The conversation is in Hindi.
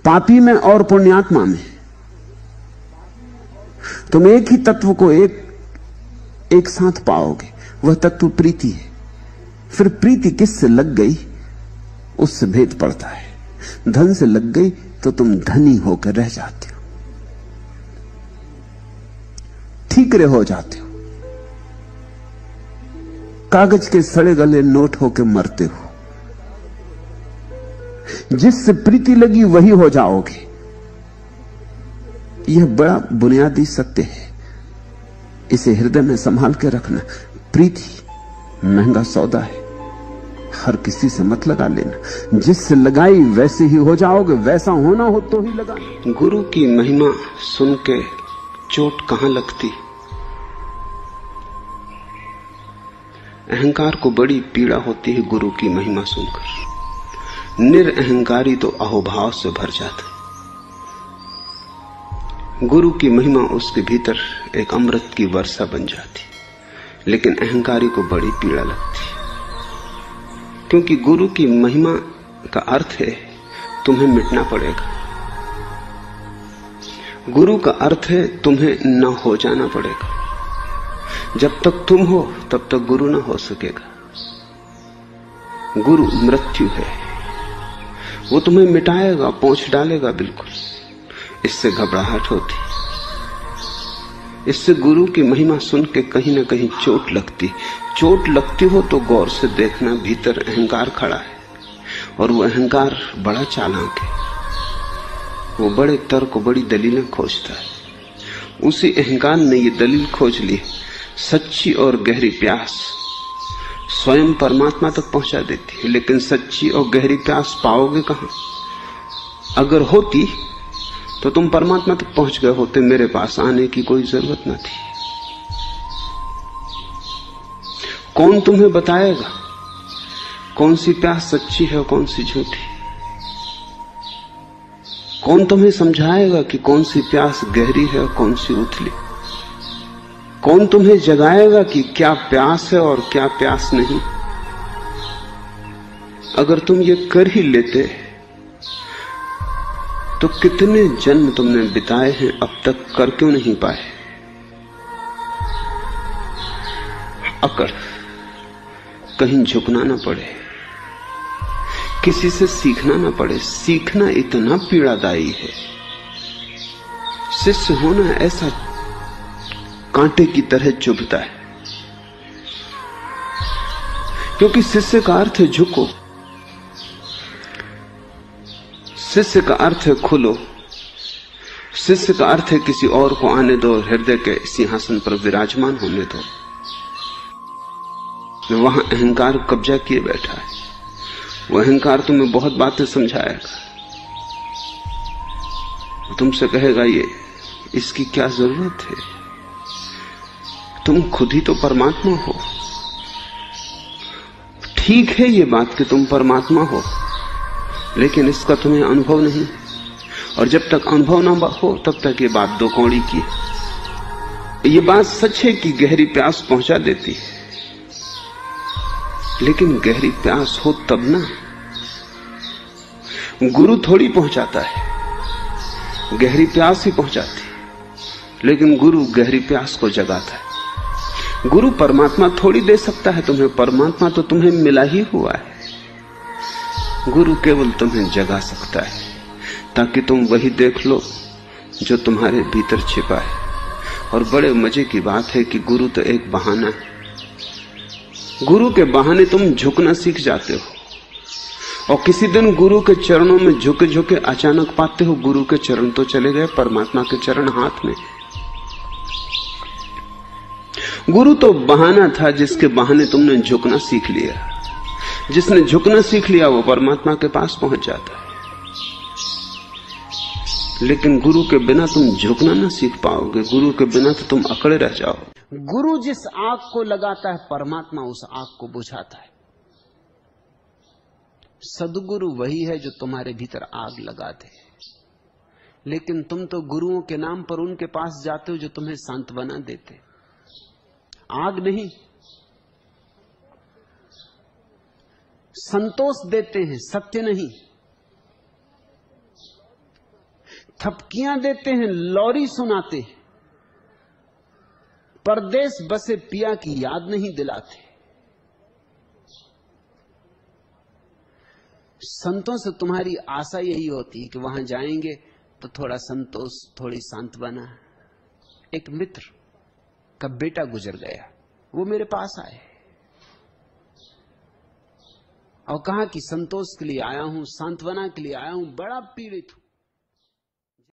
पापी में और पुण्यात्मा में। तुम एक ही तत्व को एक साथ पाओगे, वह तत्व प्रीति है। फिर प्रीति किससे लग गई उससे भेद पड़ता है। धन से लग गई तो तुम धनी होकर रह जाते हो, ठीकरे हो जाते हो, कागज के सड़े गले नोट होकर मरते हो। जिससे प्रीति लगी वही हो जाओगे। यह बड़ा बुनियादी सत्य है, इसे हृदय में संभाल के रखना। प्रीति महंगा सौदा है, हर किसी से मत लगा लेना। जिससे लगाई वैसे ही हो जाओगे, वैसा होना हो तो ही लगा। गुरु की महिमा सुन के चोट कहां लगती। अहंकार को बड़ी पीड़ा होती है गुरु की महिमा सुनकर। निरअहंकारी तो अहोभाव से भर जाता। गुरु की महिमा उसके भीतर एक अमृत की वर्षा बन जाती, लेकिन अहंकारी को बड़ी पीड़ा लगती, क्योंकि गुरु की महिमा का अर्थ है तुम्हें मिटना पड़ेगा। गुरु का अर्थ है तुम्हें न हो जाना पड़ेगा। जब तक तुम हो तब तक गुरु न हो सकेगा। गुरु मृत्यु है, वो तुम्हें मिटाएगा, पोंछ डालेगा बिल्कुल। इससे घबराहट होती, इससे गुरु की महिमा सुन के कहीं न कहीं चोट लगती। चोट लगती हो तो गौर से देखना, भीतर अहंकार खड़ा है, और वो अहंकार बड़ा चालाक है। वो बड़े तर्क, बड़ी दलीलें खोजता है। उसी अहंकार ने ये दलील खोज ली, सच्ची और गहरी प्यास स्वयं परमात्मा तक पहुंचा देती है। लेकिन सच्ची और गहरी प्यास पाओगे कहां? अगर होती तो तुम परमात्मा तक पहुंच गए होते, मेरे पास आने की कोई जरूरत न थी। कौन तुम्हें बताएगा कौन सी प्यास सच्ची है और कौन सी झूठी? कौन तुम्हें समझाएगा कि कौन सी प्यास गहरी है और कौन सी उथली? कौन तुम्हें जगाएगा कि क्या प्यास है और क्या प्यास नहीं? अगर तुम ये कर ही लेते तो कितने जन्म तुमने बिताए हैं, अब तक कर क्यों नहीं पाए? अकड़, कहीं झुकना ना पड़े, किसी से सीखना ना पड़े। सीखना इतना पीड़ादायी है। शिष्य होना ऐसा कांटे की तरह चुभता है, क्योंकि शिष्य का अर्थ है झुको, शिष्य का अर्थ है खुलो, शिष्य का अर्थ है किसी और को आने दो, हृदय के सिंहासन पर विराजमान होने दो। वहां अहंकार कब्जा किए बैठा है। वह अहंकार तुम्हें बहुत बातें समझाएगा, तुमसे कहेगा ये इसकी क्या जरूरत है, तुम खुद ही तो परमात्मा हो। ठीक है ये बात कि तुम परमात्मा हो, लेकिन इसका तुम्हें अनुभव नहीं, और जब तक अनुभव ना हो तब तक ये बात दो कौड़ी की। ये बात सच है कि गहरी प्यास पहुंचा देती है, लेकिन गहरी प्यास हो तब ना। गुरु थोड़ी पहुंचाता है, गहरी प्यास ही पहुंचाती, लेकिन गुरु गहरी प्यास को जगाता है। गुरु परमात्मा थोड़ी दे सकता है तुम्हें, परमात्मा तो तुम्हें मिला ही हुआ है। गुरु केवल तुम्हें जगा सकता है, ताकि तुम वही देख लो जो तुम्हारे भीतर छिपा है। और बड़े मजे की बात है कि गुरु तो एक बहाना है। गुरु के बहाने तुम झुकना सीख जाते हो, और किसी दिन गुरु के चरणों में झुके झुके अचानक पाते हो गुरु के चरण तो चले गए, परमात्मा के चरण हाथ में। गुरु तो बहाना था जिसके बहाने तुमने झुकना सीख लिया। जिसने झुकना सीख लिया वो परमात्मा के पास पहुंच जाता है। लेकिन गुरु के बिना तुम झुकना ना सीख पाओगे, गुरु के बिना तो तुम अकड़े रह जाओ। गुरु जिस आग को लगाता है, परमात्मा उस आग को बुझाता है। सद्गुरु वही है जो तुम्हारे भीतर आग लगा दे। लेकिन तुम तो गुरुओं के नाम पर उनके पास जाते हो जो तुम्हें सांत्वना देते, आग नहीं, संतोष देते हैं, सत्य नहीं। थपकियां देते हैं, लौरी सुनाते हैं, परदेश बसे पिया की याद नहीं दिलाते। संतों से तुम्हारी आशा यही होती है कि वहां जाएंगे तो थोड़ा संतोष, थोड़ी सांत्वना। एक मित्र का बेटा गुजर गया, वो मेरे पास आए और कहा कि संतोष के लिए आया हूं, सांत्वना के लिए आया हूं, बड़ा पीड़ित हूं।